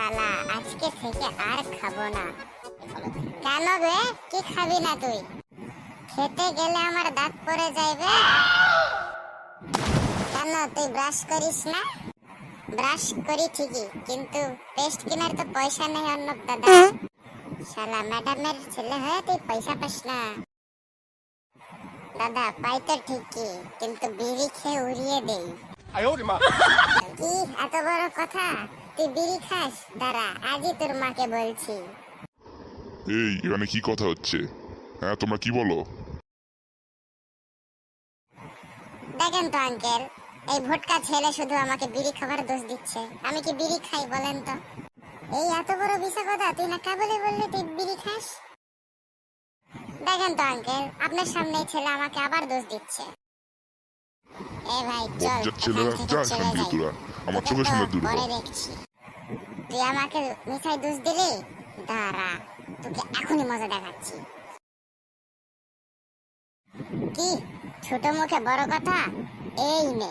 শালা আজকে থেকে আর খাবো না। কেন বে, কি খাবি না তুই? খেতে গেলে আমার দাঁত পড়ে যাইবে। কেন তুই ব্রাশ করিস না? ব্রাশ করি ঠিকই, কিন্তু পেস্ট কেনার তো পয়সা নেই অর্ণব দাদা। শালা ম্যাডামের ছেলে হয়ে তুই পয়সা পাস না। দাদা পাই তো ঠিকই, কিন্তু বিড়ি খেয়ে উড়িয়ে দেই। কি এত বড় কথা? তুই বিড়ি খাস? দাঁড়া, আজই তোর মাকে বলছি। এই এখানে কি কথা হচ্ছে? হ্যাঁ, তোমরা কি বলো? দেখেন তো আঙ্কেল, এই ভোটকা ছেলে শুধু আমাকে বিড়ি খাবার দোষ দিচ্ছে। আমি কি বিড়ি খাই বলেন তো? এই এত বড় বিষয় কথা তুই না কেবলই বললি তুই বিড়ি খাস। দেখেন তো আঙ্কেল, আপনার সামনে এই ছেলে আমাকে আবার দোষ দিচ্ছে। এ ভাই চল বজ্জাত এখান ছেলেরা, থেকে যা চলে এখান থেকে যাই। তোরা, আমার তোকে চোখের তো সামনে দূর হ। পরে দেখছি। তুই আমাকে মিঠাই দোষ দিলি, দাঁড়া তোকে এখনই মজা দেখাচ্ছি। কি ছোট মুখে বড় কথা? এই নে